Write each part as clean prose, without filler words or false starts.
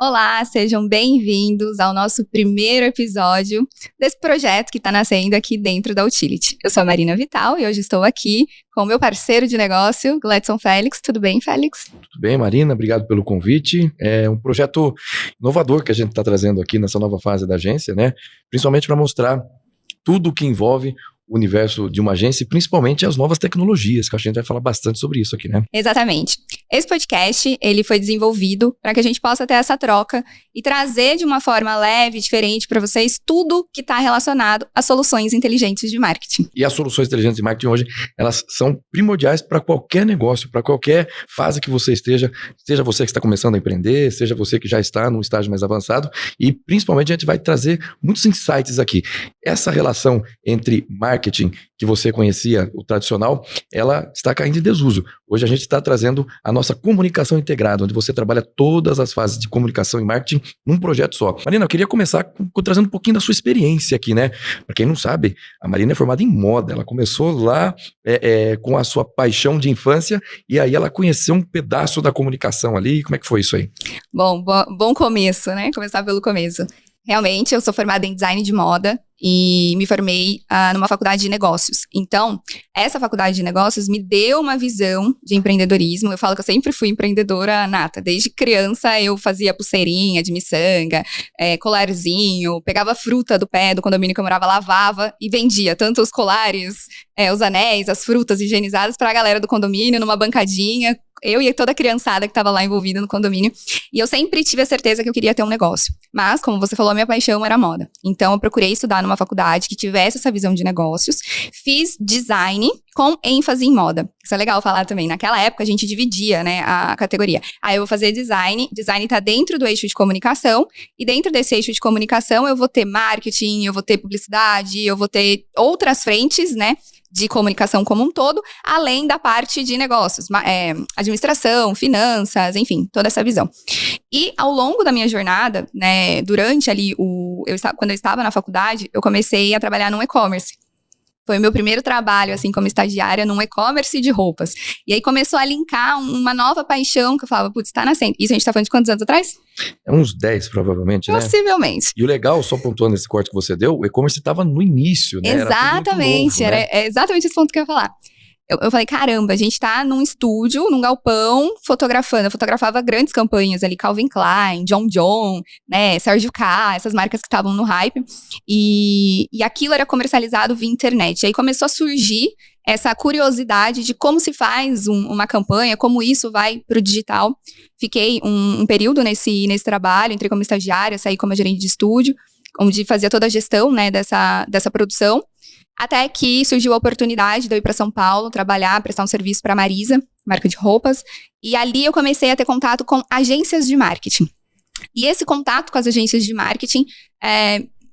Olá, sejam bem-vindos ao nosso primeiro episódio desse projeto que está nascendo aqui dentro da Utility. Eu sou a Marina Vital e hoje estou aqui com o meu parceiro de negócio, Gledson Félix. Tudo bem, Félix? Tudo bem, Marina, obrigado pelo convite. É um projeto inovador que a gente está trazendo aqui nessa nova fase da agência, né? Principalmente para mostrar tudo o que envolve o universo de uma agência e principalmente as novas tecnologias, que a gente vai falar bastante sobre isso aqui, né? Exatamente. Esse podcast, ele foi desenvolvido para que a gente possa ter essa troca e trazer de uma forma leve, diferente para vocês, tudo que está relacionado a soluções inteligentes de marketing. E as soluções inteligentes de marketing hoje, elas são primordiais para qualquer negócio, para qualquer fase que você esteja, seja você que está começando a empreender, seja você que já está num estágio mais avançado, e principalmente a gente vai trazer muitos insights aqui. Essa relação entre marketing, que você conhecia, o tradicional, ela está caindo em desuso. Hoje a gente está trazendo a nossa comunicação integrada, onde você trabalha todas as fases de comunicação e marketing num projeto só. Marina, eu queria começar trazendo um pouquinho da sua experiência aqui, né? Para quem não sabe, a Marina é formada em moda, ela começou lá com a sua paixão de infância e aí ela conheceu um pedaço da comunicação ali. Como é que foi isso aí? Bom começo, né? Começar pelo começo. Realmente, eu sou formada em design de moda e me formei numa faculdade de negócios. Então, essa faculdade de negócios me deu uma visão de empreendedorismo. Eu falo que eu sempre fui empreendedora nata. Desde criança, eu fazia pulseirinha de miçanga, colarzinho, pegava fruta do pé do condomínio que eu morava, lavava e vendia. Tanto os colares, os anéis, as frutas higienizadas para a galera do condomínio, numa bancadinha. Eu e toda a criançada que estava lá envolvida no condomínio. E eu sempre tive a certeza que eu queria ter um negócio. Mas, como você falou, a minha paixão era moda. Então, eu procurei estudar numa faculdade que tivesse essa visão de negócios. Fiz design com ênfase em moda. Isso é legal falar também. Naquela época, a gente dividia, né, a categoria. Aí, eu vou fazer design. Design está dentro do eixo de comunicação. E dentro desse eixo de comunicação, eu vou ter marketing, eu vou ter publicidade, eu vou ter outras frentes, né, de comunicação como um todo, além da parte de negócios, administração, finanças, enfim, toda essa visão. E ao longo da minha jornada, né, durante ali quando eu estava na faculdade, eu comecei a trabalhar num e-commerce. Foi o meu primeiro trabalho, assim, como estagiária num e-commerce de roupas. E aí começou a linkar uma nova paixão que eu falava, putz, tá nascendo. Isso a gente tá falando de quantos anos atrás? É uns 10, provavelmente, né? Possivelmente. E o legal, só pontuando esse corte que você deu, o e-commerce estava no início, né? Exatamente, era novo, né? É exatamente esse ponto que eu ia falar. Eu falei, caramba, a gente tá num estúdio, num galpão, fotografando. Eu fotografava grandes campanhas ali, Calvin Klein, John, né, Sérgio K, essas marcas que estavam no hype. E aquilo era comercializado via internet. E aí começou a surgir essa curiosidade de como se faz uma campanha, como isso vai pro digital. Fiquei um período nesse trabalho, entrei como estagiária, saí como gerente de estúdio, onde fazia toda a gestão, né, dessa produção. Até que surgiu a oportunidade de eu ir para São Paulo, trabalhar, prestar um serviço para a Marisa, marca de roupas. E ali eu comecei a ter contato com agências de marketing. E esse contato com as agências de marketing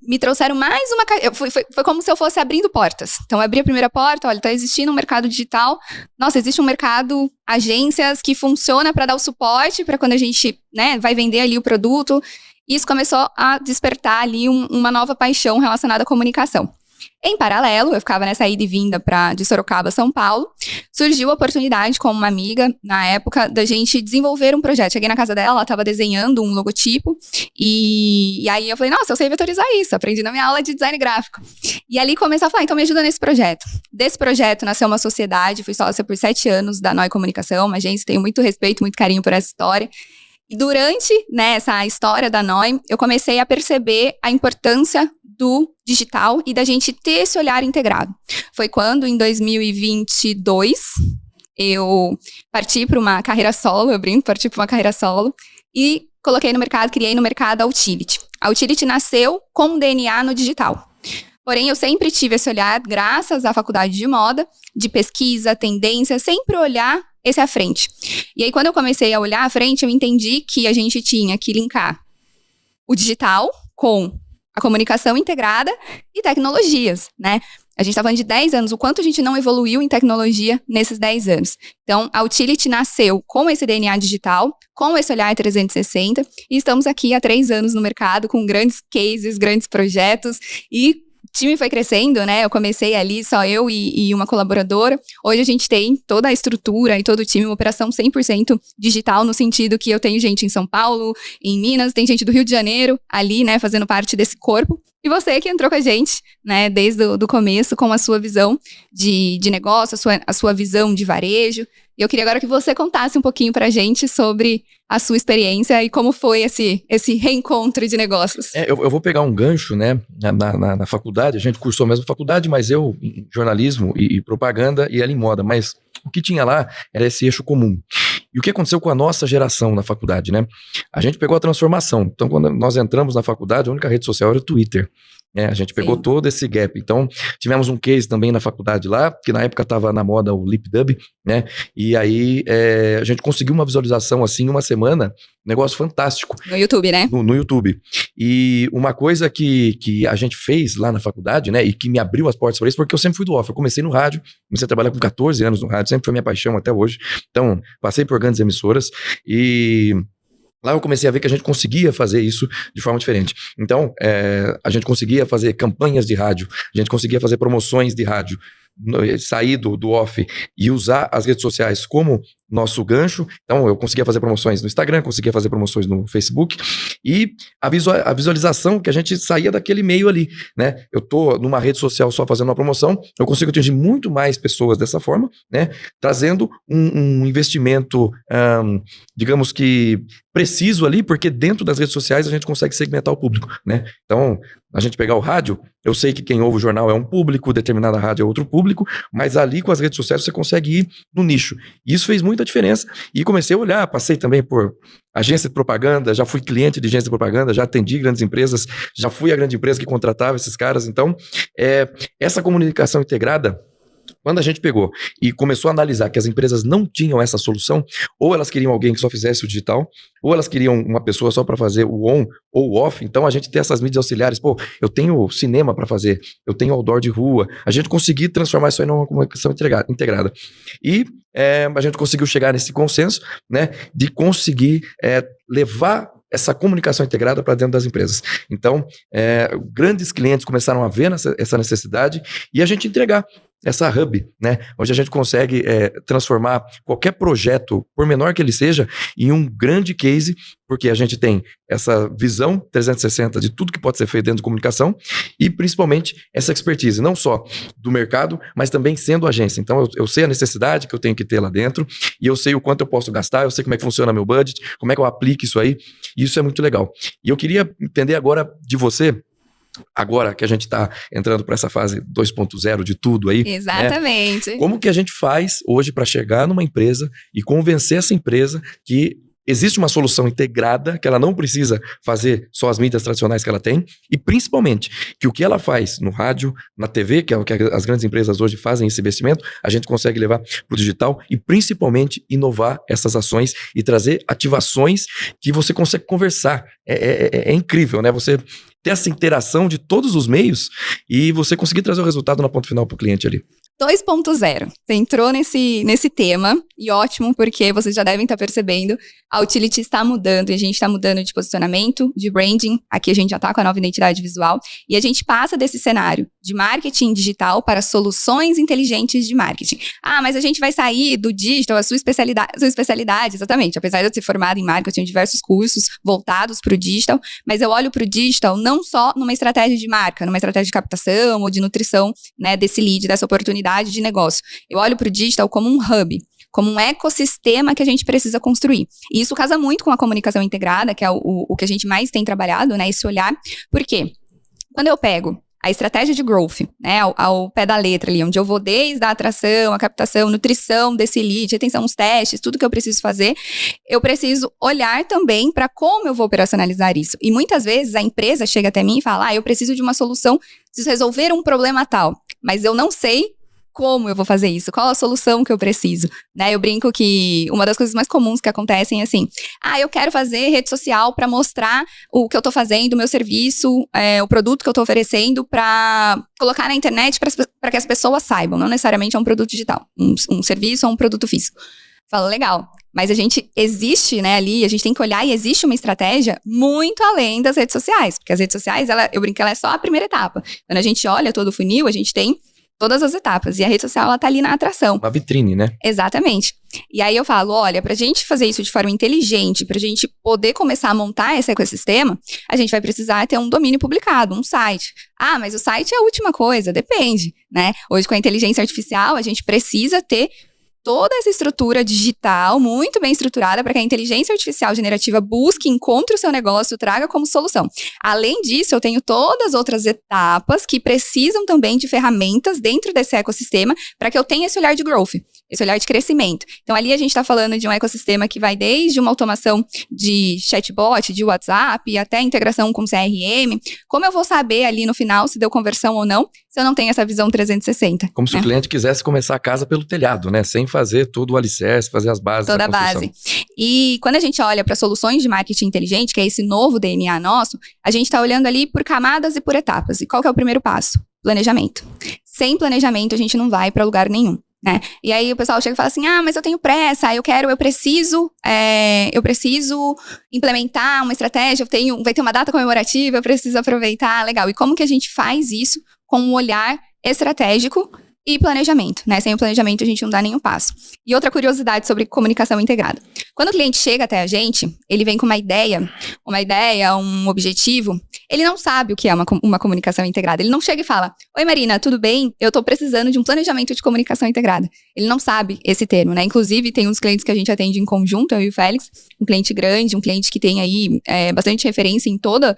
me trouxeram mais uma... Foi como se eu fosse abrindo portas. Então, eu abri a primeira porta, olha, está existindo um mercado digital. Nossa, existe um mercado, agências que funciona para dar o suporte para quando a gente, né, vai vender ali o produto. E isso começou a despertar ali uma nova paixão relacionada à comunicação. Em paralelo, eu ficava nessa ida e vinda de Sorocaba a São Paulo, surgiu a oportunidade com uma amiga, na época, da gente desenvolver um projeto. Cheguei na casa dela, ela estava desenhando um logotipo, e aí eu falei, nossa, eu sei vetorizar isso, aprendi na minha aula de design gráfico. E ali começou a falar, então me ajuda nesse projeto. Desse projeto nasceu uma sociedade, fui sócia por 7 anos da Noi Comunicação, uma agência, tenho muito respeito, muito carinho por essa história. E durante, né, essa história da Noi, eu comecei a perceber a importância do digital e da gente ter esse olhar integrado. Foi quando, em 2022, eu parti para uma carreira solo, parti para uma carreira solo e criei no mercado a Utility. A Utility nasceu com DNA no digital. Porém, eu sempre tive esse olhar, graças à faculdade de moda, de pesquisa, tendência, sempre olhar esse à frente. E aí, quando eu comecei a olhar à frente, eu entendi que a gente tinha que linkar o digital com a comunicação integrada e tecnologias, né? A gente está falando de 10 anos, o quanto a gente não evoluiu em tecnologia nesses 10 anos. Então, a Utility nasceu com esse DNA digital, com esse olhar 360, e estamos aqui há 3 anos no mercado, com grandes cases, grandes projetos, e time foi crescendo, né? Eu comecei ali, só eu e uma colaboradora. Hoje a gente tem toda a estrutura e todo o time, uma operação 100% digital, no sentido que eu tenho gente em São Paulo, em Minas, tem gente do Rio de Janeiro ali, né, fazendo parte desse corpo. E você que entrou com a gente, né, desde o começo, com a sua visão de negócio, a sua visão de varejo. E eu queria agora que você contasse um pouquinho pra gente sobre a sua experiência e como foi esse reencontro de negócios. Eu vou pegar um gancho, né, na faculdade, a gente cursou a mesma faculdade, mas eu em jornalismo e propaganda e ela em moda, mas o que tinha lá era esse eixo comum. E o que aconteceu com a nossa geração na faculdade, né? A gente pegou a transformação. Então, quando nós entramos na faculdade, a única rede social era o Twitter. A gente pegou todo esse gap. Então, tivemos um case também na faculdade lá, que na época estava na moda o LipDub, né? E aí, a gente conseguiu uma visualização assim, em uma semana, negócio fantástico. No YouTube, né? No YouTube. E uma coisa que a gente fez lá na faculdade, né? E que me abriu as portas para isso, porque eu sempre fui do off. Eu comecei no rádio, comecei a trabalhar com 14 anos no rádio, sempre foi minha paixão até hoje. Então, passei por grandes emissoras e lá eu comecei a ver que a gente conseguia fazer isso de forma diferente. Então, a gente conseguia fazer campanhas de rádio, a gente conseguia fazer promoções de rádio, sair do off e usar as redes sociais como nosso gancho. Então, eu conseguia fazer promoções no Instagram, conseguia fazer promoções no Facebook e a visualização que a gente saía daquele meio ali, né? Eu tô numa rede social só fazendo uma promoção, eu consigo atingir muito mais pessoas dessa forma, né? Trazendo um investimento, digamos que preciso ali, porque dentro das redes sociais a gente consegue segmentar o público, né? Então, a gente pegar o rádio, eu sei que quem ouve o jornal é um público, determinada rádio é outro público, mas ali com as redes sociais você consegue ir no nicho. E isso fez muita diferença. E comecei a olhar, passei também por agência de propaganda, já fui cliente de agência de propaganda, já atendi grandes empresas, já fui a grande empresa que contratava esses caras. Então, essa comunicação integrada, quando a gente pegou e começou a analisar que as empresas não tinham essa solução, ou elas queriam alguém que só fizesse o digital, ou elas queriam uma pessoa só para fazer o on ou o off, então a gente tem essas mídias auxiliares, eu tenho cinema para fazer, eu tenho outdoor de rua, a gente conseguiu transformar isso aí numa comunicação integrada. E a gente conseguiu chegar nesse consenso, né, de conseguir levar essa comunicação integrada para dentro das empresas. Então, grandes clientes começaram a ver essa necessidade e a gente entregar essa hub, né, onde a gente consegue transformar qualquer projeto, por menor que ele seja, em um grande case, porque a gente tem essa visão 360 de tudo que pode ser feito dentro de comunicação e principalmente essa expertise, não só do mercado, mas também sendo agência. Então eu sei a necessidade que eu tenho que ter lá dentro e eu sei o quanto eu posso gastar, eu sei como é que funciona meu budget, como é que eu aplico isso aí, e isso é muito legal. E eu queria entender agora de você, agora que a gente está entrando para essa fase 2.0 de tudo aí. Exatamente. Né? Como que a gente faz hoje para chegar numa empresa e convencer essa empresa que existe uma solução integrada, que ela não precisa fazer só as mídias tradicionais que ela tem, e principalmente que o que ela faz no rádio, na TV, que é o que as grandes empresas hoje fazem esse investimento, a gente consegue levar para o digital e principalmente inovar essas ações e trazer ativações que você consegue conversar. É incrível, né? Você ter essa interação de todos os meios e você conseguir trazer o resultado na ponta final para o cliente ali. 2.0. Você entrou nesse tema, e ótimo, porque vocês já devem estar percebendo, a Utility está mudando, e a gente está mudando de posicionamento, de branding, aqui a gente já está com a nova identidade visual, e a gente passa desse cenário de marketing digital para soluções inteligentes de marketing. Ah, mas a gente vai sair do digital, a sua especialidade, exatamente, apesar de eu ser formada em marketing, diversos cursos voltados para o digital, mas eu olho para o digital não só numa estratégia de marca, numa estratégia de captação ou de nutrição, né, desse lead, dessa oportunidade de negócio. Eu olho para o digital como um hub, como um ecossistema que a gente precisa construir. E isso casa muito com a comunicação integrada, que é o que a gente mais tem trabalhado, né, esse olhar. Por quê? Quando eu pego a estratégia de growth, né, ao pé da letra ali, onde eu vou desde a atração, a captação, nutrição desse lead, atenção aos testes, tudo que eu preciso fazer, eu preciso olhar também para como eu vou operacionalizar isso. E muitas vezes a empresa chega até mim e fala, eu preciso de uma solução, preciso resolver um problema tal, mas eu não sei como eu vou fazer isso, qual a solução que eu preciso, né? Eu brinco que uma das coisas mais comuns que acontecem é assim, eu quero fazer rede social para mostrar o que eu tô fazendo, o meu serviço, o produto que eu tô oferecendo para colocar na internet para que as pessoas saibam, não necessariamente é um produto digital, um serviço ou um produto físico. Fala, legal, Mas a gente existe, né, ali, a gente tem que olhar e existe uma estratégia muito além das redes sociais. Porque as redes sociais, eu brinco que ela é só a primeira etapa. Quando a gente olha todo o funil, a gente tem todas as etapas. E a rede social, ela tá ali na atração. Uma vitrine, né? Exatamente. E aí eu falo, olha, pra gente fazer isso de forma inteligente, pra gente poder começar a montar esse ecossistema, a gente vai precisar ter um domínio publicado, um site. Ah, mas o site é a última coisa, depende, né? Hoje com a inteligência artificial, a gente precisa ter toda essa estrutura digital muito bem estruturada para que a inteligência artificial generativa busque, encontre o seu negócio, traga como solução. Além disso, eu tenho todas as outras etapas que precisam também de ferramentas dentro desse ecossistema para que eu tenha esse olhar de growth, esse olhar de crescimento. Então, ali a gente está falando de um ecossistema que vai desde uma automação de chatbot, de WhatsApp, até a integração com CRM. Como eu vou saber ali no final se deu conversão ou não, se eu não tenho essa visão 360? Como se o cliente quisesse começar a casa pelo telhado, né? Sem fazer todo o alicerce, fazer as bases toda da a construção. base. E quando a gente olha para soluções de marketing inteligente, que é esse novo DNA nosso, a gente está olhando ali por camadas e por etapas. E qual que é o primeiro passo? Planejamento. Sem planejamento, a gente não vai para lugar nenhum. Né? E aí o pessoal chega e fala assim, mas eu tenho pressa, eu preciso implementar uma estratégia, vai ter uma data comemorativa, eu preciso aproveitar, legal. E como que a gente faz isso com um olhar estratégico e planejamento, né? Sem o planejamento a gente não dá nenhum passo. E outra curiosidade sobre comunicação integrada. Quando o cliente chega até a gente, ele vem com uma ideia, um objetivo, ele não sabe o que é uma comunicação integrada. Ele não chega e fala, oi Marina, tudo bem? Eu tô precisando de um planejamento de comunicação integrada. Ele não sabe esse termo, né? Inclusive, tem uns clientes que a gente atende em conjunto, eu e o Félix, um cliente grande, um cliente que tem aí bastante referência em toda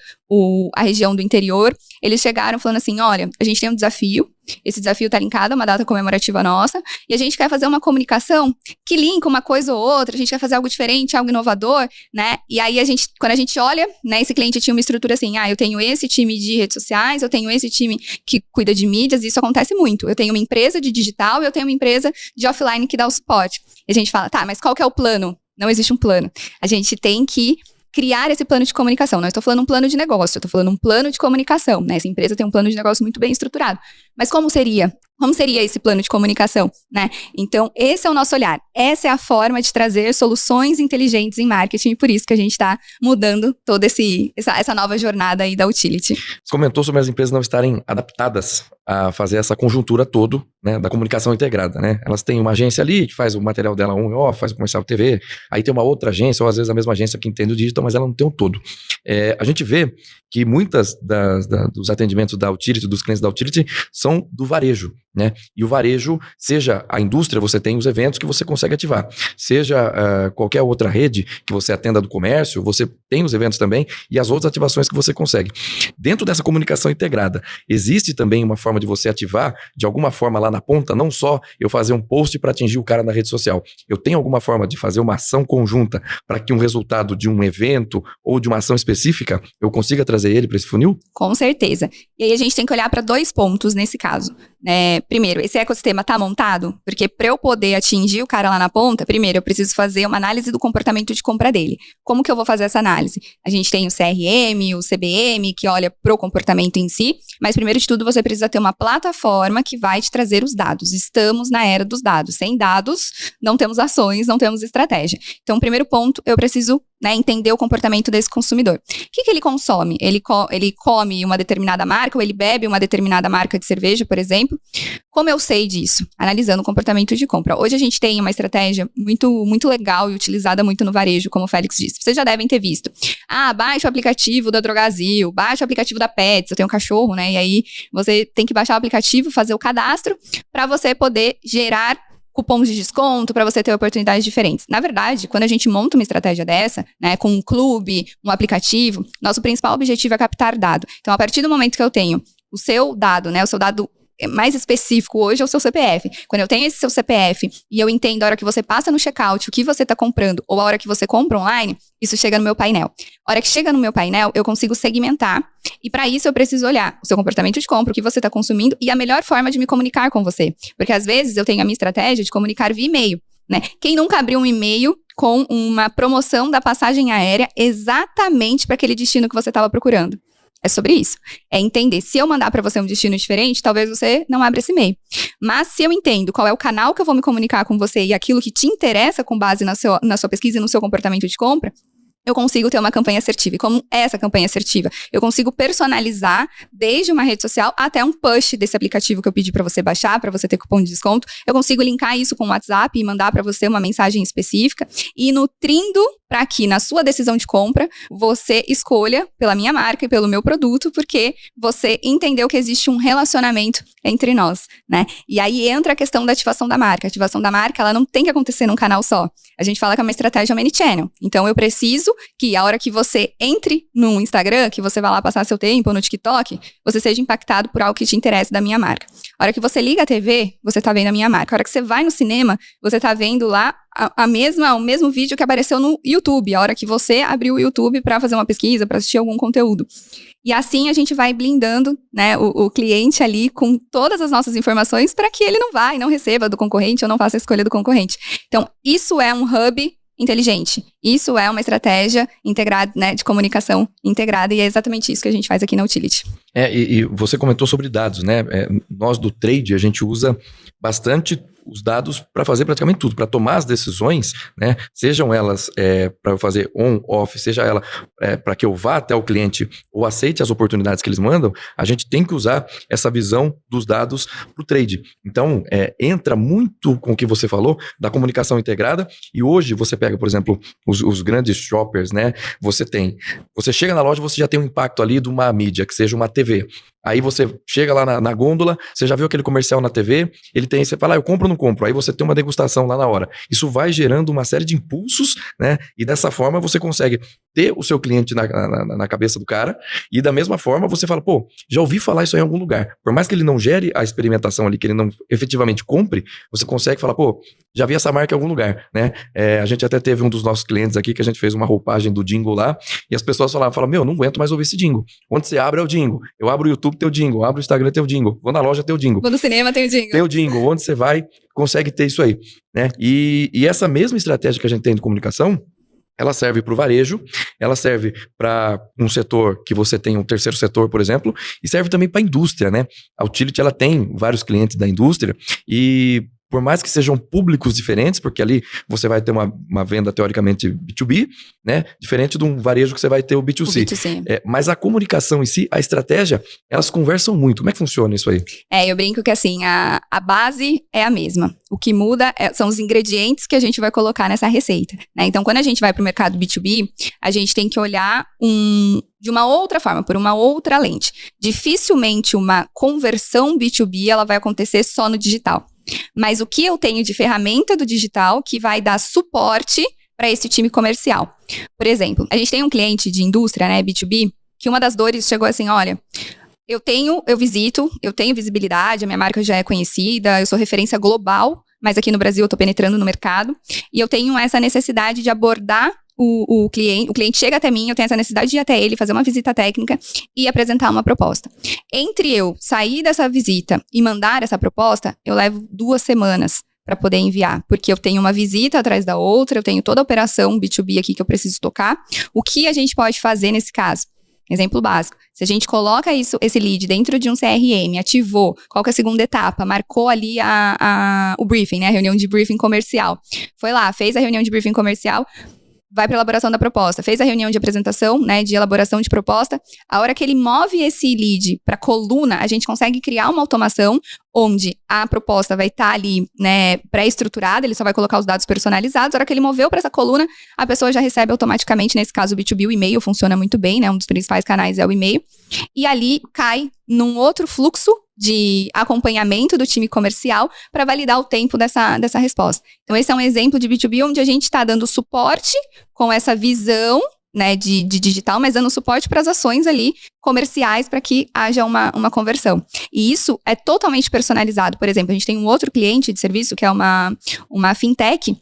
a região do interior. Eles chegaram falando assim, olha, a gente tem um desafio, esse desafio está linkado a uma data comemorativa nossa, e a gente quer fazer uma comunicação que linka uma coisa ou outra, a gente quer fazer algo diferente, algo inovador, né? E aí, quando a gente olha, né, esse cliente tinha uma estrutura assim, eu tenho esse time de redes sociais, eu tenho esse time que cuida de mídias, e isso acontece muito. Eu tenho uma empresa de digital e eu tenho uma empresa de offline que dá o suporte. E a gente fala, tá, mas qual que é o plano? Não existe um plano. A gente tem que criar esse plano de comunicação. Não estou falando um plano de negócio, eu estou falando um plano de comunicação, né? Essa empresa tem um plano de negócio muito bem estruturado. Mas como seria? Como seria esse plano de comunicação, né? Então, esse é o nosso olhar. Essa é a forma de trazer soluções inteligentes em marketing, e por isso que a gente está mudando toda essa nova jornada aí da Utility. Você comentou sobre as empresas não estarem adaptadas a fazer essa conjuntura toda, né, da comunicação integrada, né? Elas têm uma agência ali que faz o material dela on e off, faz o comercial TV, aí tem uma outra agência, ou às vezes a mesma agência que entende o digital, mas ela não tem um todo. A gente vê que muitas dos atendimentos da Utility, dos clientes da Utility, são do varejo, né? E o varejo, seja a indústria, você tem os eventos que você consegue ativar, seja qualquer outra rede que você atenda do comércio, você tem os eventos também e as outras ativações que você consegue. Dentro dessa comunicação integrada, existe também uma forma de você ativar, de alguma forma lá na ponta, não só eu fazer um post para atingir o cara na rede social. Eu tenho alguma forma de fazer uma ação conjunta para que um resultado de um evento ou de uma ação específica, eu consiga trazer ele para esse funil? Com certeza. E aí a gente tem que olhar para 2 pontos nesse caso. Primeiro, esse ecossistema está montado? Porque para eu poder atingir o cara lá na ponta, primeiro eu preciso fazer uma análise do comportamento de compra dele. Como que eu vou fazer essa análise? A gente tem o CRM, o CBM, que olha pro comportamento em si, mas primeiro de tudo você precisa ter uma plataforma que vai te trazer os dados. Estamos na era dos dados. Sem dados, não temos ações, não temos estratégia. Então, primeiro ponto, eu preciso entender o comportamento desse consumidor. O que ele consome? Ele come uma determinada marca ou ele bebe uma determinada marca de cerveja, por exemplo? Como eu sei disso? Analisando o comportamento de compra. Hoje a gente tem uma estratégia muito, muito legal e utilizada muito no varejo, como o Félix disse. Vocês já devem ter visto. Baixa o aplicativo da Drogazil, baixa o aplicativo da Pets, eu tenho um cachorro, né? E aí você tem que baixar o aplicativo, fazer o cadastro para você poder gerar cupons de desconto, para você ter oportunidades diferentes. Na verdade, quando a gente monta uma estratégia dessa, né, com um clube, um aplicativo, nosso principal objetivo é captar dado. Então, a partir do momento que eu tenho o seu dado, né, o seu dado mais específico hoje é o seu CPF. Quando eu tenho esse seu CPF e eu entendo a hora que você passa no checkout, o que você está comprando, ou a hora que você compra online, isso chega no meu painel. A hora que chega no meu painel, eu consigo segmentar, e para isso eu preciso olhar o seu comportamento de compra, o que você está consumindo e a melhor forma de me comunicar com você. Porque às vezes eu tenho a minha estratégia de comunicar via e-mail, né? Quem nunca abriu um e-mail com uma promoção da passagem aérea exatamente para aquele destino que você estava procurando? É sobre isso. É entender, se eu mandar para você um destino diferente, talvez você não abra esse e-mail. Mas se eu entendo qual é o canal que eu vou me comunicar com você e aquilo que te interessa com base na sua pesquisa e no seu comportamento de compra, eu consigo ter uma campanha assertiva. E como é essa campanha assertiva? Eu consigo personalizar desde uma rede social até um push desse aplicativo que eu pedi para você baixar, para você ter cupom de desconto. Eu consigo linkar isso com o WhatsApp e mandar para você uma mensagem específica e nutrindo para que na sua decisão de compra você escolha pela minha marca e pelo meu produto, porque você entendeu que existe um relacionamento entre nós, né? E aí entra a questão da ativação da marca. A ativação da marca, ela não tem que acontecer num canal só. A gente fala que é uma estratégia omnichannel. Então, eu preciso que a hora que você entre no Instagram, que você vai lá passar seu tempo, ou no TikTok, você seja impactado por algo que te interessa da minha marca. A hora que você liga a TV, você tá vendo a minha marca. A hora que você vai no cinema, você tá vendo lá o mesmo vídeo que apareceu no YouTube, a hora que você abriu o YouTube para fazer uma pesquisa, para assistir algum conteúdo. E assim a gente vai blindando, né, o cliente ali com todas as nossas informações para que ele não receba do concorrente ou não faça a escolha do concorrente. Então, isso é um hub inteligente. Isso é uma estratégia integrada, né, de comunicação integrada, e é exatamente isso que a gente faz aqui na Utility. E você comentou sobre dados, né? Nós do trade, a gente usa bastante os dados para fazer praticamente tudo, para tomar as decisões, né? Sejam elas para eu fazer on, off, seja ela para que eu vá até o cliente ou aceite as oportunidades que eles mandam, a gente tem que usar essa visão dos dados para o trade. Então, entra muito com o que você falou da comunicação integrada, e hoje você pega, por exemplo, os grandes shoppers, né? Você chega na loja, você já tem um impacto ali de uma mídia, que seja uma TV. Aí você chega lá na gôndola, você já viu aquele comercial na TV, você fala, eu compro ou não compro? Aí você tem uma degustação lá na hora. Isso vai gerando uma série de impulsos, né? E dessa forma você consegue ter o seu cliente na cabeça do cara, e da mesma forma você fala, pô, já ouvi falar isso aí em algum lugar. Por mais que ele não gere a experimentação ali, que ele não efetivamente compre, você consegue falar, pô, já vi essa marca em algum lugar, né? A gente até teve um dos nossos clientes aqui que a gente fez uma roupagem do jingle lá, e as pessoas falavam, meu, não aguento mais ouvir esse jingle. Onde você abre é o jingle. Eu abro o YouTube, tem o jingle. Abro o Instagram, tem o jingle. Vou na loja, tem o jingle. Vou no cinema, tem o jingle. Tem o jingle. Onde você vai, consegue ter isso aí, né? E essa mesma estratégia que a gente tem de comunicação, ela serve para o varejo, ela serve para um setor que você tem um terceiro setor, por exemplo, e serve também para a indústria, né? A Utility, ela tem vários clientes da indústria e por mais que sejam públicos diferentes, porque ali você vai ter uma venda teoricamente B2B, né? Diferente de um varejo que você vai ter o B2C. Mas a comunicação em si, a estratégia, elas conversam muito. Como é que funciona isso aí? Eu brinco que assim, a base é a mesma. O que muda são os ingredientes que a gente vai colocar nessa receita, né? Então, quando a gente vai para o mercado B2B, a gente tem que olhar de uma outra forma, por uma outra lente. Dificilmente uma conversão B2B ela vai acontecer só no digital. Mas o que eu tenho de ferramenta do digital que vai dar suporte para esse time comercial? Por exemplo, a gente tem um cliente de indústria, né, B2B, que uma das dores chegou assim, olha, eu tenho visibilidade, a minha marca já é conhecida, eu sou referência global, mas aqui no Brasil eu estou penetrando no mercado, e eu tenho essa necessidade de abordar o cliente chega até mim, eu tenho essa necessidade de ir até ele, fazer uma visita técnica e apresentar uma proposta. Entre eu sair dessa visita e mandar essa proposta, eu levo 2 semanas para poder enviar, porque eu tenho uma visita atrás da outra, eu tenho toda a operação B2B aqui que eu preciso tocar. O que a gente pode fazer nesse caso? Exemplo básico, se a gente coloca esse lead dentro de um CRM, ativou, qual que é a segunda etapa? Marcou ali o briefing, né? A reunião de briefing comercial. Foi lá, fez a reunião de briefing comercial, vai para a elaboração da proposta, fez a reunião de apresentação, né, de elaboração de proposta. A hora que ele move esse lead para coluna, a gente consegue criar uma automação onde a proposta vai estar ali, né, pré-estruturada, ele só vai colocar os dados personalizados. A hora que ele moveu para essa coluna, a pessoa já recebe automaticamente, nesse caso o B2B, o e-mail funciona muito bem, né, um dos principais canais é o e-mail. E ali cai num outro fluxo de acompanhamento do time comercial para validar o tempo dessa resposta. Então, esse é um exemplo de B2B onde a gente está dando suporte com essa visão, né, de digital, mas dando suporte para as ações ali comerciais para que haja uma conversão. E isso é totalmente personalizado. Por exemplo, a gente tem um outro cliente de serviço que é uma fintech,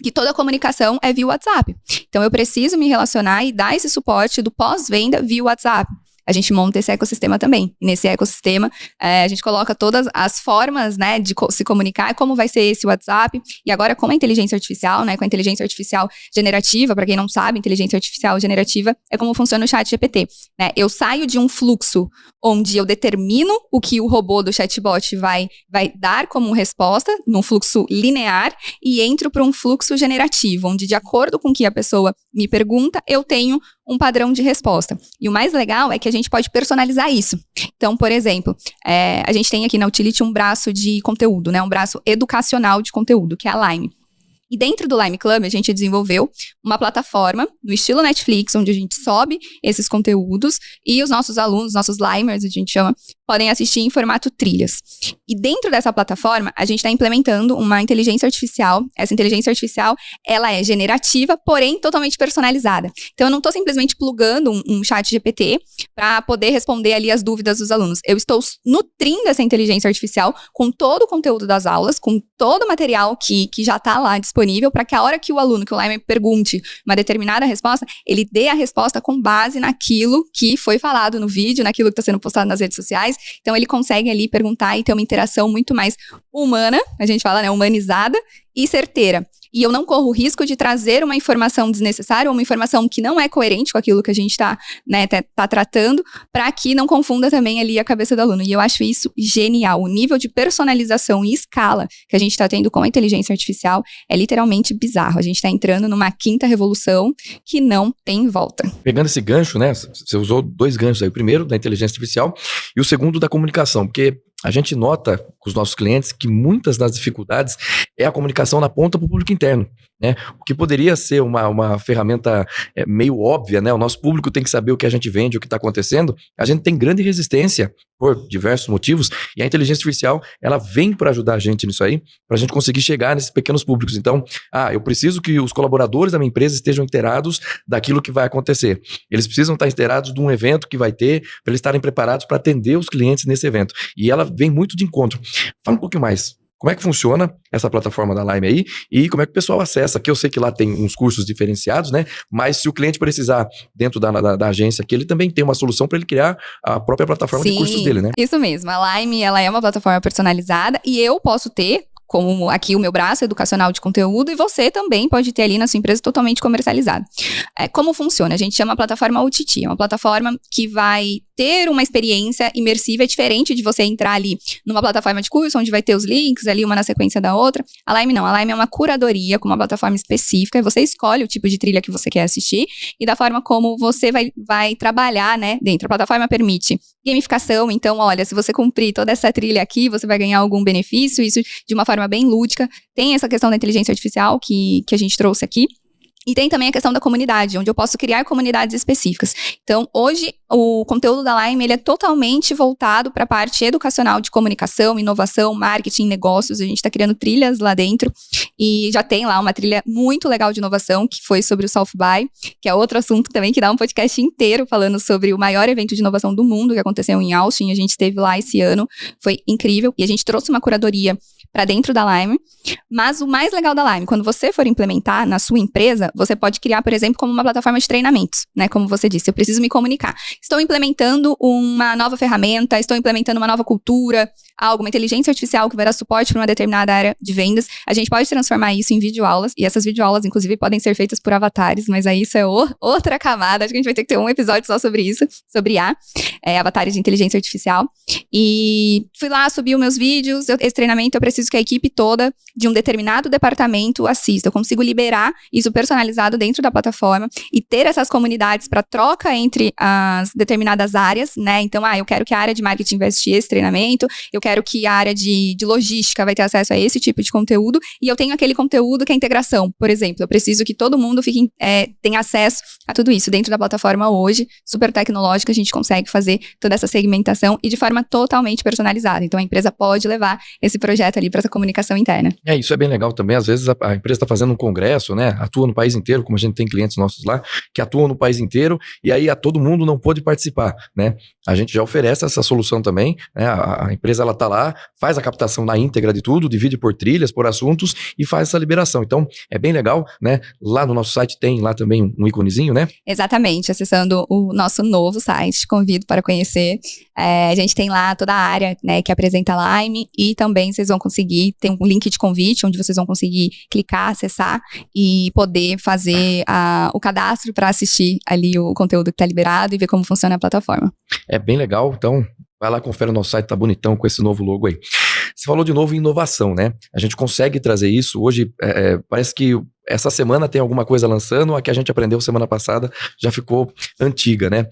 que toda a comunicação é via WhatsApp. Então, eu preciso me relacionar e dar esse suporte do pós-venda via WhatsApp. a gente monta esse ecossistema também. E nesse ecossistema, a gente coloca todas as formas, né, de se comunicar, como vai ser esse WhatsApp. E agora com a inteligência artificial, né, com a inteligência artificial generativa, para quem não sabe, inteligência artificial generativa é como funciona o ChatGPT, né? Eu saio de um fluxo onde eu determino o que o robô do chatbot vai dar como resposta, num fluxo linear, e entro para um fluxo generativo, onde de acordo com o que a pessoa me pergunta, eu tenho um padrão de resposta. E o mais legal é que a gente pode personalizar isso. Então, por exemplo, a gente tem aqui na Utility um braço de conteúdo, né? Um braço educacional de conteúdo, que é a Lime. E dentro do Lime Club, a gente desenvolveu uma plataforma no estilo Netflix, onde a gente sobe esses conteúdos e os nossos alunos, nossos Limers, a gente chama, podem assistir em formato trilhas. E dentro dessa plataforma, a gente está implementando uma inteligência artificial. Essa inteligência artificial, ela é generativa, porém totalmente personalizada. Então, eu não estou simplesmente plugando um chat GPT para poder responder ali as dúvidas dos alunos. Eu estou nutrindo essa inteligência artificial com todo o conteúdo das aulas, com todo o material que já está lá disponível, para que a hora que o aluno, que o Limer pergunte uma determinada resposta, ele dê a resposta com base naquilo que foi falado no vídeo, naquilo que está sendo postado nas redes sociais. Então, ele consegue ali perguntar e ter uma interação muito mais humana, a gente fala, né, humanizada e certeira. E eu não corro o risco de trazer uma informação desnecessária ou uma informação que não é coerente com aquilo que a gente está, né, tá tratando, para que não confunda também ali a cabeça do aluno. E eu acho isso genial. O nível de personalização e escala que a gente está tendo com a inteligência artificial é literalmente bizarro. A gente está entrando numa quinta revolução que não tem volta. Pegando esse gancho, né, você usou 2 ganchos aí. O primeiro da inteligência artificial e o segundo da comunicação, porque a gente nota com os nossos clientes que muitas das dificuldades é a comunicação na ponta para o público interno, né? O que poderia ser uma ferramenta meio óbvia, né? O nosso público tem que saber o que a gente vende, o que está acontecendo. A gente tem grande resistência por diversos motivos e a inteligência artificial, ela vem para ajudar a gente nisso aí, para a gente conseguir chegar nesses pequenos públicos. Então, eu preciso que os colaboradores da minha empresa estejam inteirados daquilo que vai acontecer. Eles precisam estar inteirados de um evento que vai ter, para eles estarem preparados para atender os clientes nesse evento. E ela vem muito de encontro. Fala um pouquinho mais. Como é que funciona essa plataforma da Lime aí e como é que o pessoal acessa? Aqui eu sei que lá tem uns cursos diferenciados, né? Mas se o cliente precisar dentro da agência aqui, ele também tem uma solução para ele criar a própria plataforma de cursos dele, né? Isso mesmo. A Lime, ela é uma plataforma personalizada e eu posso ter como aqui o meu braço educacional de conteúdo, e você também pode ter ali na sua empresa totalmente comercializado. Como funciona? A gente chama a plataforma Utility, é uma plataforma que vai ter uma experiência imersiva diferente de você entrar ali numa plataforma de curso, onde vai ter os links ali, uma na sequência da outra. A Lime não, a Lime é uma curadoria com uma plataforma específica, e você escolhe o tipo de trilha que você quer assistir, e da forma como você vai trabalhar, né, dentro. A plataforma permite gamificação, então, olha, se você cumprir toda essa trilha aqui, você vai ganhar algum benefício, isso de uma forma bem lúdica. Tem essa questão da inteligência artificial que a gente trouxe aqui. E tem também a questão da comunidade, onde eu posso criar comunidades específicas. Então, hoje, o conteúdo da Lime, ele é totalmente voltado para a parte educacional de comunicação, inovação, marketing, negócios. A gente está criando trilhas lá dentro e já tem lá uma trilha muito legal de inovação, que foi sobre o South By, que é outro assunto também que dá um podcast inteiro falando sobre o maior evento de inovação do mundo, que aconteceu em Austin. A gente esteve lá esse ano, foi incrível. E a gente trouxe uma curadoria para dentro da Lime. Mas o mais legal da Lime, quando você for implementar na sua empresa, você pode criar, por exemplo, como uma plataforma de treinamentos, né? Como você disse, eu preciso me comunicar. Estou implementando uma nova ferramenta, estou implementando uma nova cultura, uma inteligência artificial que vai dar suporte para uma determinada área de vendas. A gente pode transformar isso em videoaulas, e essas videoaulas, inclusive, podem ser feitas por avatares, mas aí isso é outra camada. Acho que a gente vai ter que ter um episódio só sobre isso, sobre avatares de inteligência artificial. E fui lá, subi os meus vídeos, esse treinamento eu preciso que a equipe toda de um determinado departamento assista. Eu consigo liberar isso personalizado dentro da plataforma e ter essas comunidades para troca entre as determinadas áreas, né? Então, eu quero que a área de marketing vai assistir esse treinamento, eu quero que a área de logística vai ter acesso a esse tipo de conteúdo, e eu tenho aquele conteúdo que é integração. Por exemplo, eu preciso que todo mundo tenha acesso a tudo isso. Dentro da plataforma hoje, super tecnológica, a gente consegue fazer toda essa segmentação e de forma totalmente personalizada. Então, a empresa pode levar esse projeto ali para essa comunicação interna. Isso é bem legal também. Às vezes a empresa está fazendo um congresso, né? Atua no país inteiro, como a gente tem clientes nossos lá, que atuam no país inteiro, e aí todo mundo não pôde participar, né? A gente já oferece essa solução também, né? A empresa, ela está lá, faz a captação na íntegra de tudo, divide por trilhas, por assuntos, e faz essa liberação. Então, é bem legal, né? Lá no nosso site tem lá também um íconezinho, né? Exatamente, acessando o nosso novo site, convido para conhecer. A gente tem lá toda a área, né, que apresenta a Lime, e também vocês vão conseguir, tem um link de convite, onde vocês vão conseguir clicar, acessar e poder fazer o cadastro para assistir ali o conteúdo que está liberado e ver como funciona a plataforma. É bem legal, então vai lá, confere o nosso site, tá bonitão com esse novo logo aí. Você falou de novo em inovação, né? A gente consegue trazer isso. Hoje, parece que essa semana tem alguma coisa lançando, a que a gente aprendeu semana passada já ficou antiga, né?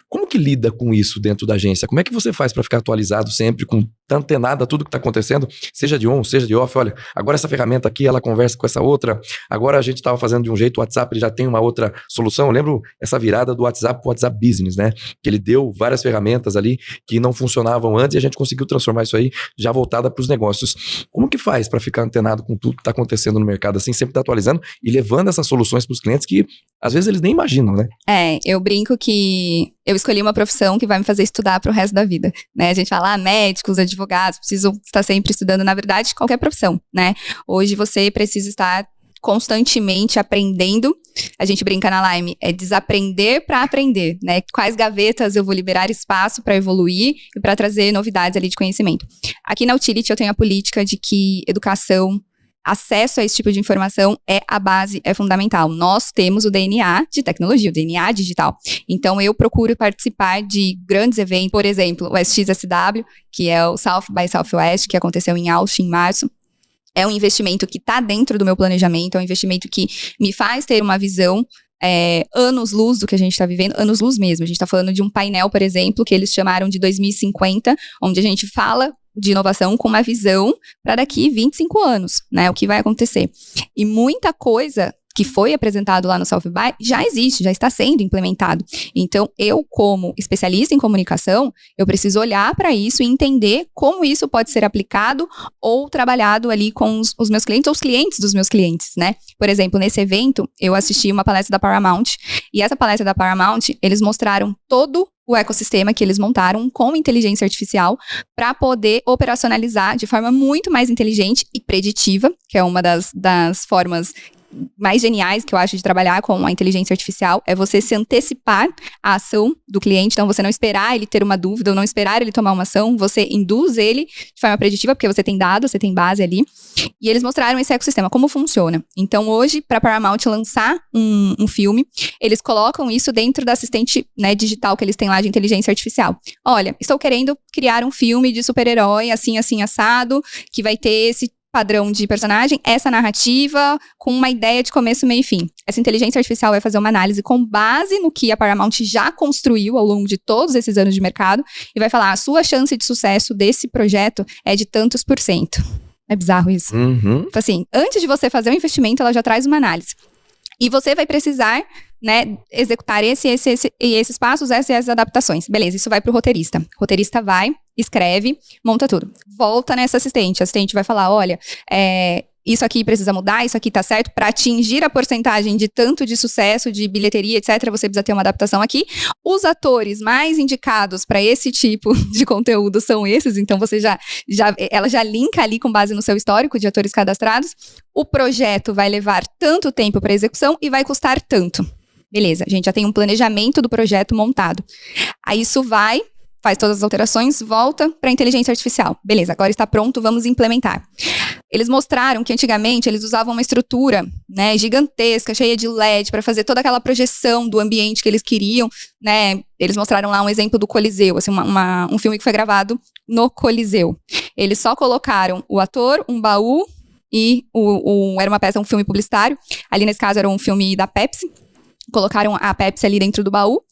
Como que lida com isso dentro da agência? Como é que você faz para ficar atualizado sempre, com antenado a tudo que está acontecendo, seja de on, seja de off? Olha, agora essa ferramenta aqui, ela conversa com essa outra, agora a gente estava fazendo de um jeito, o WhatsApp ele já tem uma outra solução. Eu lembro essa virada do WhatsApp para o WhatsApp Business, né? Que ele deu várias ferramentas ali que não funcionavam antes e a gente conseguiu transformar isso aí já voltada para os negócios. Como que faz para ficar antenado com tudo que está acontecendo no mercado, assim, sempre tá atualizando e levando essas soluções para os clientes que às vezes eles nem imaginam, né? Eu brinco que eu escolhi uma profissão que vai me fazer estudar para o resto da vida, né? A gente fala, médicos, advogados, precisam estar sempre estudando, na verdade, qualquer profissão, né? Hoje você precisa estar constantemente aprendendo. A gente brinca na Lime, é desaprender para aprender, né? Quais gavetas eu vou liberar espaço para evoluir e para trazer novidades ali de conhecimento. Aqui na Utility eu tenho a política de que educação, acesso a esse tipo de informação é a base, é fundamental. Nós temos o DNA de tecnologia, o DNA digital. Então, eu procuro participar de grandes eventos, por exemplo, o SXSW, que é o South by Southwest, que aconteceu em Austin em março. É um investimento que está dentro do meu planejamento, é um investimento que me faz ter uma visão anos-luz do que a gente está vivendo, anos-luz mesmo. A gente está falando de um painel, por exemplo, que eles chamaram de 2050, onde a gente fala de inovação com uma visão para daqui 25 anos, né? O que vai acontecer. E muita coisa que foi apresentado lá no South by já existe, já está sendo implementado. Então, eu, como especialista em comunicação, eu preciso olhar para isso e entender como isso pode ser aplicado ou trabalhado ali com os meus clientes ou os clientes dos meus clientes, né? Por exemplo, nesse evento, eu assisti uma palestra da Paramount, e essa palestra da Paramount, eles mostraram todo o ecossistema que eles montaram com inteligência artificial para poder operacionalizar de forma muito mais inteligente e preditiva, que é uma das formas mais geniais que eu acho de trabalhar com a inteligência artificial, é você se antecipar à ação do cliente. Então, você não esperar ele ter uma dúvida ou não esperar ele tomar uma ação, você induz ele de forma preditiva, porque você tem dados, você tem base ali. E eles mostraram esse ecossistema, como funciona. Então, hoje, para a Paramount lançar um filme, eles colocam isso dentro da assistente, né, digital que eles têm lá de inteligência artificial. Olha, estou querendo criar um filme de super-herói, assim, assim, assado, que vai ter esse padrão de personagem, essa narrativa, com uma ideia de começo, meio e fim. Essa inteligência artificial vai fazer uma análise com base no que a Paramount já construiu ao longo de todos esses anos de mercado e vai falar, a sua chance de sucesso desse projeto é de tantos %. É bizarro isso. Uhum. Assim, antes de você fazer o investimento, ela já traz uma análise. E você vai precisar, né, executar esses passos, essas adaptações. Beleza, isso vai pro roteirista. O roteirista vai, escreve, monta tudo. Volta nessa assistente. A assistente vai falar, olha, isso aqui precisa mudar, isso aqui tá certo. Para atingir a porcentagem de tanto de sucesso, de bilheteria, etc., você precisa ter uma adaptação aqui. Os atores mais indicados para esse tipo de conteúdo são esses, então você ela já linka ali com base no seu histórico de atores cadastrados. O projeto vai levar tanto tempo para execução e vai custar tanto. Beleza, a gente já tem um planejamento do projeto montado. Aí isso faz todas as alterações, volta para a inteligência artificial. Beleza, agora está pronto, vamos implementar. Eles mostraram que antigamente eles usavam uma estrutura, né, gigantesca, cheia de LED, para fazer toda aquela projeção do ambiente que eles queriam, né? Eles mostraram lá um exemplo do Coliseu, assim, um filme que foi gravado no Coliseu. Eles só colocaram o ator, um baú e era uma peça, um filme publicitário. Ali nesse caso era um filme da Pepsi. Colocaram a Pepsi ali dentro do baú.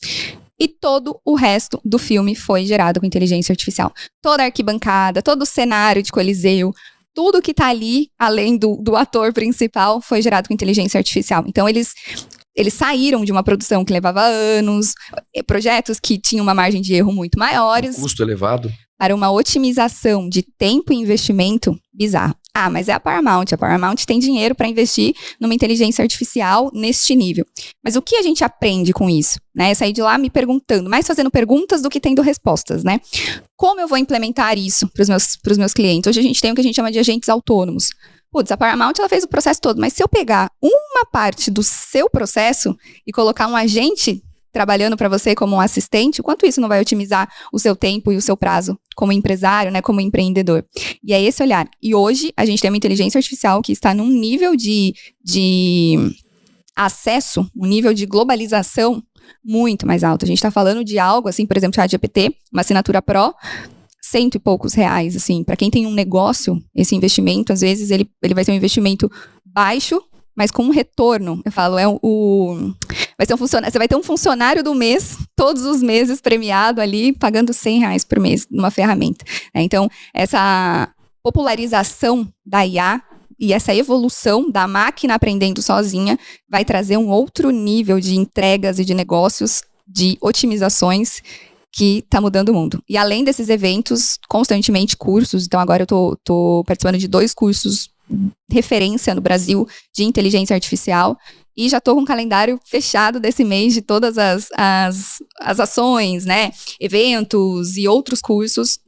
E todo o resto do filme foi gerado com inteligência artificial. Toda a arquibancada, todo o cenário de Coliseu, tudo que tá ali, além do ator principal, foi gerado com inteligência artificial. Então, eles saíram de uma produção que levava anos, projetos que tinham uma margem de erro muito maiores. Custo elevado. Para uma otimização de tempo e investimento bizarro. Ah, mas é a Paramount. A Paramount tem dinheiro para investir numa inteligência artificial neste nível. Mas o que a gente aprende com isso? Né? Sair de lá me perguntando, mais fazendo perguntas do que tendo respostas, né? Como eu vou implementar isso para os meus clientes? Hoje a gente tem o que a gente chama de agentes autônomos. Putz, a Paramount ela fez o processo todo, mas se eu pegar uma parte do seu processo e colocar um agente trabalhando para você como um assistente, o quanto isso não vai otimizar o seu tempo e o seu prazo como empresário, né, como empreendedor. E é esse olhar. E hoje a gente tem uma inteligência artificial que está num nível de acesso, um nível de globalização muito mais alto. A gente está falando de algo assim, por exemplo, ChatGPT, uma assinatura Pro, 100 e poucos reais, assim, para quem tem um negócio, esse investimento, às vezes ele vai ser um investimento baixo, mas com um retorno. Eu falo, vai ser você vai ter um funcionário do mês, todos os meses premiado ali, pagando 100 reais por mês numa ferramenta. Então, essa popularização da IA e essa evolução da máquina aprendendo sozinha vai trazer um outro nível de entregas e de negócios, de otimizações que está mudando o mundo. E além desses eventos, constantemente cursos. Então, agora eu tô participando de 2 cursos referência no Brasil de inteligência artificial e já estou com um calendário fechado desse mês de todas as ações, né, eventos e outros cursos,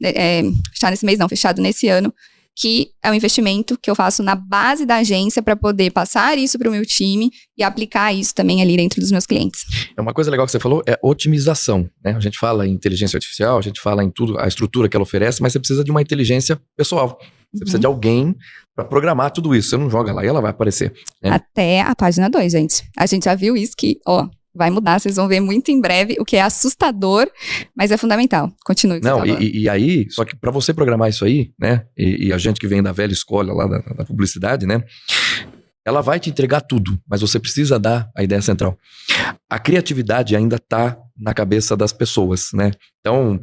fechado nesse mês não, fechado nesse ano, que é um investimento que eu faço na base da agência para poder passar isso para o meu time e aplicar isso também ali dentro dos meus clientes. É uma coisa legal que você falou, é otimização, né? A gente fala em inteligência artificial, a gente fala em tudo, a estrutura que ela oferece, mas você precisa de uma inteligência pessoal. Você precisa de alguém para programar tudo isso. Você não joga lá e ela vai aparecer. Né? Até a página 2, gente. A gente já viu isso que, vai mudar, vocês vão ver muito em breve, o que é assustador, mas é fundamental. Continue. Não, e aí, só que para você programar isso aí, né, e a gente que vem da velha escola lá da publicidade, né, ela vai te entregar tudo, mas você precisa dar a ideia central. A criatividade ainda está na cabeça das pessoas, né? Então,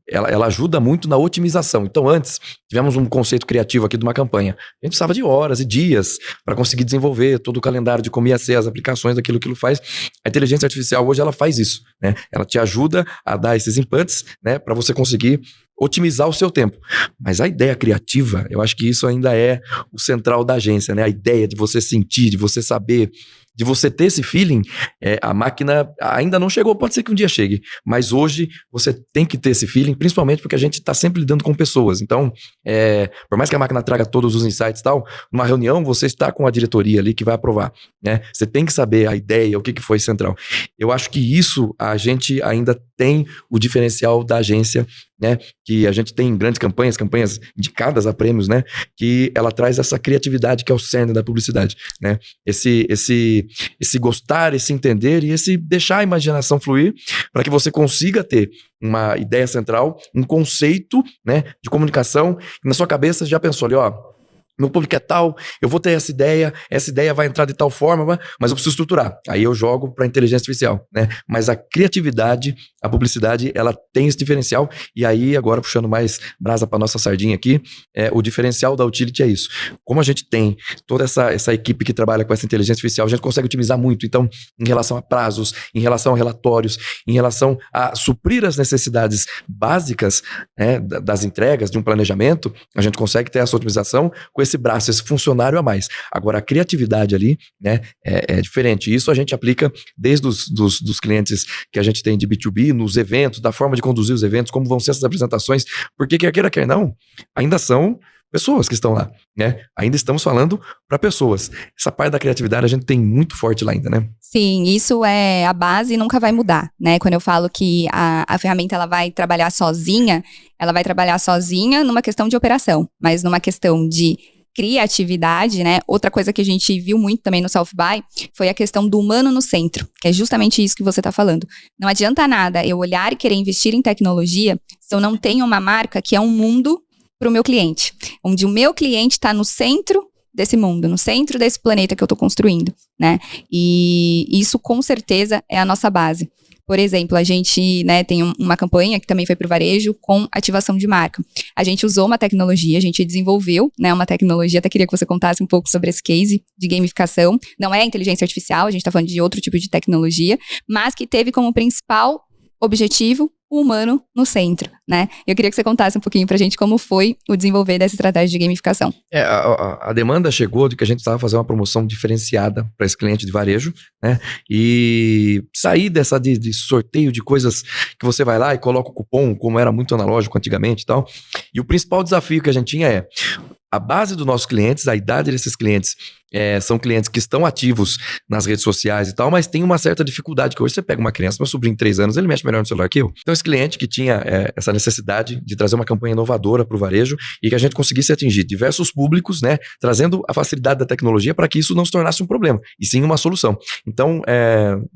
ela ajuda muito na otimização. Então, antes, tivemos um conceito criativo aqui de uma campanha. A gente precisava de horas e dias para conseguir desenvolver todo o calendário de como ia ser as aplicações daquilo que faz. A inteligência artificial hoje, ela faz isso, né? Ela te ajuda a dar esses inputs, né, para você conseguir otimizar o seu tempo. Mas a ideia criativa, eu acho que isso ainda é o central da agência, né? A ideia de você sentir, de você saber, de você ter esse feeling, a máquina ainda não chegou, pode ser que um dia chegue, mas hoje você tem que ter esse feeling, principalmente porque a gente está sempre lidando com pessoas. Então, por mais que a máquina traga todos os insights e tal, numa reunião você está com a diretoria ali que vai aprovar, né? Você tem que saber a ideia, o que foi central. Eu acho que isso a gente ainda tem o diferencial da agência, né? Que a gente tem grandes campanhas indicadas a prêmios, né? Que ela traz essa criatividade que é o cerne da publicidade, né? Esse gostar, esse entender e esse deixar a imaginação fluir para que você consiga ter uma ideia central, um conceito, né, de comunicação, que na sua cabeça já pensou ali, meu público é tal, eu vou ter essa ideia vai entrar de tal forma, mas eu preciso estruturar. Aí eu jogo para a inteligência artificial, né? Mas a criatividade, a publicidade, ela tem esse diferencial. E aí, agora puxando mais brasa para nossa sardinha aqui, o diferencial da Utility é isso. Como a gente tem toda essa equipe que trabalha com essa inteligência artificial, a gente consegue otimizar muito. Então, em relação a prazos, em relação a relatórios, em relação a suprir as necessidades básicas, né, das entregas, de um planejamento, a gente consegue ter essa otimização com esse braço, esse funcionário a mais. Agora, a criatividade ali, né, é diferente. Isso a gente aplica desde dos clientes que a gente tem de B2B, nos eventos, da forma de conduzir os eventos, como vão ser essas apresentações, porque quer queira, quer não, ainda são pessoas que estão lá, né? Ainda estamos falando para pessoas. Essa parte da criatividade a gente tem muito forte lá ainda, né? Sim, isso é a base e nunca vai mudar, né? Quando eu falo que a ferramenta ela vai trabalhar sozinha numa questão de operação, mas numa questão de criatividade, né? Outra coisa que a gente viu muito também no South By foi a questão do humano no centro, que é justamente isso que você está falando. Não adianta nada eu olhar e querer investir em tecnologia se eu não tenho uma marca que é um mundo para o meu cliente, onde o meu cliente está no centro desse mundo, no centro desse planeta que eu estou construindo, né? E isso com certeza é a nossa base. Por exemplo, a gente, né, tem uma campanha que também foi para o varejo com ativação de marca. A gente usou uma tecnologia, a gente desenvolveu, né, uma tecnologia, até queria que você contasse um pouco sobre esse case de gamificação. Não é inteligência artificial, a gente está falando de outro tipo de tecnologia, mas que teve como principal objetivo o humano no centro, né? Eu queria que você contasse um pouquinho pra gente como foi o desenvolver dessa estratégia de gamificação. A demanda chegou de que a gente precisava fazer uma promoção diferenciada para esse cliente de varejo, né? E sair dessa de sorteio de coisas que você vai lá e coloca o cupom, como era muito analógico antigamente e tal. E o principal desafio que a gente tinha é a base dos nossos clientes, a idade desses clientes, são clientes que estão ativos nas redes sociais e tal, mas tem uma certa dificuldade, que hoje você pega uma criança, meu sobrinho de 3 anos, ele mexe melhor no celular que eu. Então esse cliente que tinha essa necessidade de trazer uma campanha inovadora para o varejo e que a gente conseguisse atingir diversos públicos, né, trazendo a facilidade da tecnologia para que isso não se tornasse um problema, e sim uma solução. Então,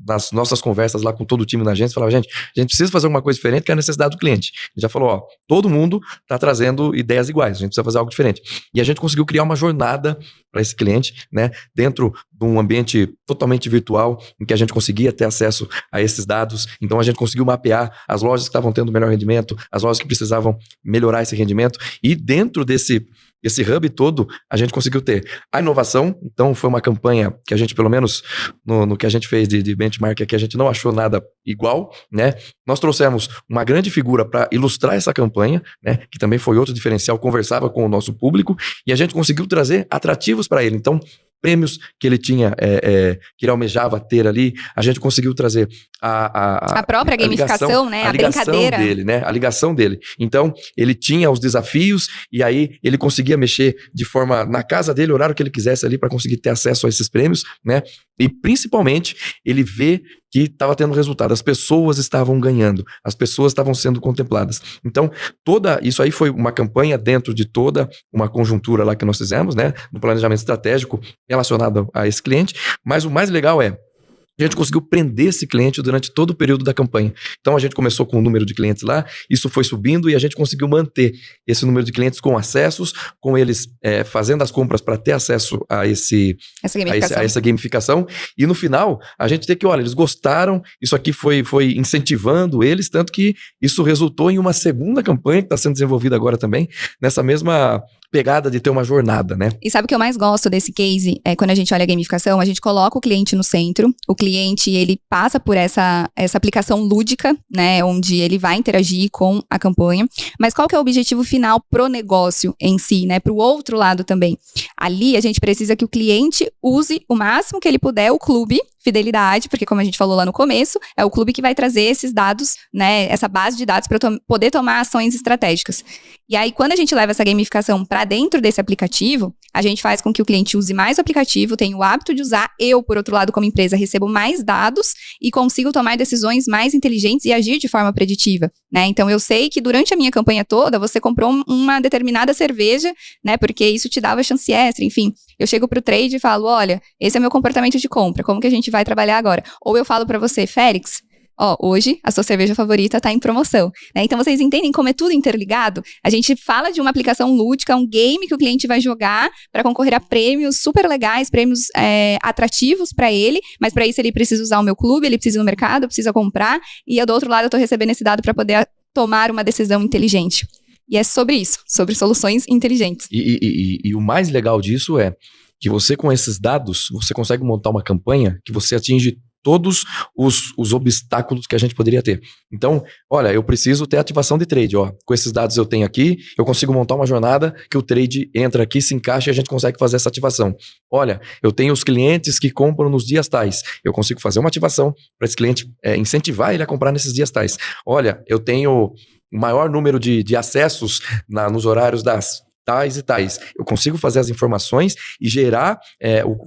nas nossas conversas lá com todo o time na agência, falava, gente, a gente precisa fazer uma coisa diferente que é a necessidade do cliente. A gente já falou, ó, todo mundo está trazendo ideias iguais, a gente precisa fazer algo diferente. E a gente conseguiu criar uma jornada para esse cliente, né, dentro de um ambiente totalmente virtual, em que a gente conseguia ter acesso a esses dados. Então a gente conseguiu mapear as lojas que estavam tendo melhor rendimento, as lojas que precisavam melhorar esse rendimento, e dentro desse hub todo, a gente conseguiu ter a inovação. Então foi uma campanha que a gente, pelo menos no que a gente fez de benchmark aqui, a gente não achou nada igual, né? Nós trouxemos uma grande figura para ilustrar essa campanha, né? Que também foi outro diferencial, conversava com o nosso público, e a gente conseguiu trazer atrativos para ele. Então, prêmios que ele tinha, que ele almejava ter ali, a gente conseguiu trazer a própria gamificação, né? A brincadeira dele, né? A ligação dele. Então, ele tinha os desafios e aí ele conseguia mexer de forma na casa dele, o horário que ele quisesse ali para conseguir ter acesso a esses prêmios, né? E principalmente, ele vê que estava tendo resultado, as pessoas estavam ganhando, as pessoas estavam sendo contempladas. Então, isso aí foi uma campanha dentro de toda uma conjuntura lá que nós fizemos, né? No planejamento estratégico relacionado a esse cliente. Mas o mais legal a gente conseguiu prender esse cliente durante todo o período da campanha. Então, a gente começou com um número de clientes lá, isso foi subindo e a gente conseguiu manter esse número de clientes com acessos, com eles fazendo as compras para ter acesso a essa gamificação. E no final, a gente tem que, olha, eles gostaram, isso aqui foi incentivando eles, tanto que isso resultou em uma segunda campanha que está sendo desenvolvida agora também, nessa mesma pegada de ter uma jornada, né? E sabe o que eu mais gosto desse case? Quando a gente olha a gamificação, a gente coloca o cliente no centro, o cliente, ele passa por essa aplicação lúdica, né, onde ele vai interagir com a campanha, mas qual que é o objetivo final pro negócio em si, né, pro outro lado também? Ali, a gente precisa que o cliente use o máximo que ele puder o clube fidelidade, porque como a gente falou lá no começo, é o clube que vai trazer esses dados, né, essa base de dados para poder tomar ações estratégicas. E aí, quando a gente leva essa gamificação para dentro desse aplicativo, a gente faz com que o cliente use mais o aplicativo, tenha o hábito de usar, eu, por outro lado, como empresa, recebo mais dados e consigo tomar decisões mais inteligentes e agir de forma preditiva, né? Então, eu sei que durante a minha campanha toda, você comprou uma determinada cerveja, né, porque isso te dava chance extra, enfim. Eu chego pro trade e falo, olha, esse é meu comportamento de compra, como que a gente vai trabalhar agora? Ou eu falo para você, Félix, hoje a sua cerveja favorita tá em promoção, né? Então vocês entendem como é tudo interligado? A gente fala de uma aplicação lúdica, um game que o cliente vai jogar para concorrer a prêmios super legais, prêmios atrativos para ele, mas para isso ele precisa usar o meu clube, ele precisa ir no mercado, precisa comprar, e eu do outro lado eu tô recebendo esse dado para poder tomar uma decisão inteligente. E é sobre isso, sobre soluções inteligentes. E o mais legal disso é que você, com esses dados, você consegue montar uma campanha que você atinge todos os obstáculos que a gente poderia ter. Então, olha, eu preciso ter ativação de trade, com esses dados eu tenho aqui, eu consigo montar uma jornada que o trade entra aqui, se encaixa e a gente consegue fazer essa ativação. Olha, eu tenho os clientes que compram nos dias tais, eu consigo fazer uma ativação para esse cliente incentivar ele a comprar nesses dias tais. Olha, eu tenho o maior número de acessos nos horários das tais e tais. Eu consigo fazer as informações e gerar,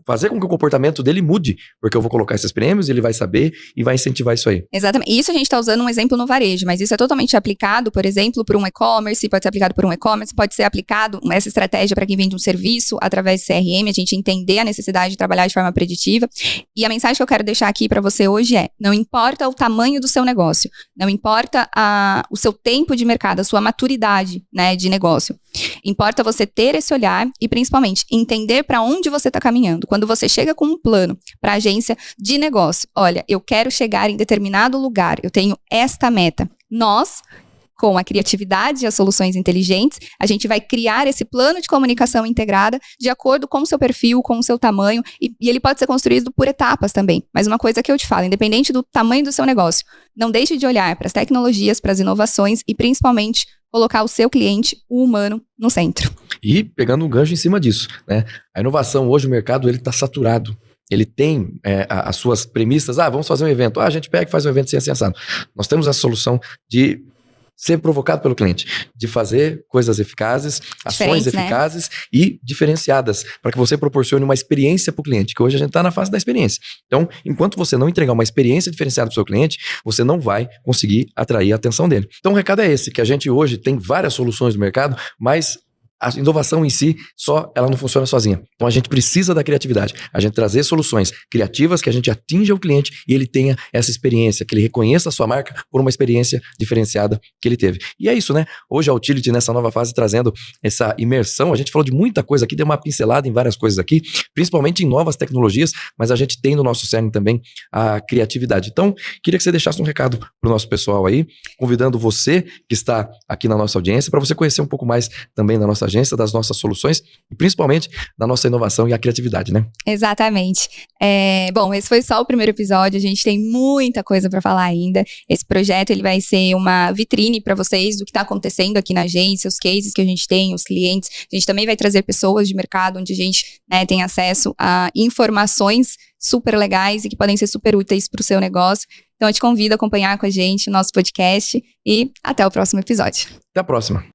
fazer com que o comportamento dele mude, porque eu vou colocar esses prêmios, ele vai saber e vai incentivar isso aí. Exatamente. Isso a gente está usando um exemplo no varejo, mas isso é totalmente aplicado, por exemplo, por um e-commerce, pode ser aplicado por um e-commerce, pode ser aplicado essa estratégia para quem vende um serviço através do CRM, a gente entender a necessidade de trabalhar de forma preditiva. E a mensagem que eu quero deixar aqui para você hoje não importa o tamanho do seu negócio, não importa o seu tempo de mercado, a sua maturidade, né, de negócio. Importa você ter esse olhar e, principalmente, entender para onde você está caminhando. Quando você chega com um plano para a agência de negócio, olha, eu quero chegar em determinado lugar, eu tenho esta meta. Nós, com a criatividade e as soluções inteligentes, a gente vai criar esse plano de comunicação integrada de acordo com o seu perfil, com o seu tamanho, e ele pode ser construído por etapas também. Mas uma coisa que eu te falo, independente do tamanho do seu negócio, não deixe de olhar para as tecnologias, para as inovações e principalmente colocar o seu cliente, o humano, no centro. E pegando um gancho em cima disso, né? A inovação hoje, o mercado, ele está saturado. Ele tem as suas premissas. Vamos fazer um evento. A gente pega e faz um evento sem assado. Nós temos a solução de ser provocado pelo cliente, de fazer coisas eficazes, ações eficazes, né? E diferenciadas, para que você proporcione uma experiência para o cliente, que hoje a gente está na fase da experiência. Então, enquanto você não entregar uma experiência diferenciada para o seu cliente, você não vai conseguir atrair a atenção dele. Então, o recado é esse, que a gente hoje tem várias soluções no mercado, mas a inovação em si, ela não funciona sozinha. Então a gente precisa da criatividade. A gente trazer soluções criativas que a gente atinja o cliente e ele tenha essa experiência, que ele reconheça a sua marca por uma experiência diferenciada que ele teve. E é isso, né? Hoje a Utility, nessa nova fase, trazendo essa imersão. A gente falou de muita coisa aqui, deu uma pincelada em várias coisas aqui, principalmente em novas tecnologias, mas a gente tem no nosso cerne também a criatividade. Então, queria que você deixasse um recado para o nosso pessoal aí, convidando você que está aqui na nossa audiência, para você conhecer um pouco mais também da nossa agência, das nossas soluções e principalmente da nossa inovação e a criatividade, né? Exatamente. Bom, esse foi só o primeiro episódio, a gente tem muita coisa para falar ainda. Esse projeto ele vai ser uma vitrine para vocês do que está acontecendo aqui na agência, os cases que a gente tem, os clientes. A gente também vai trazer pessoas de mercado onde a gente, né, tem acesso a informações super legais e que podem ser super úteis para o seu negócio. Então eu te convido a acompanhar com a gente o nosso podcast e até o próximo episódio. Até a próxima.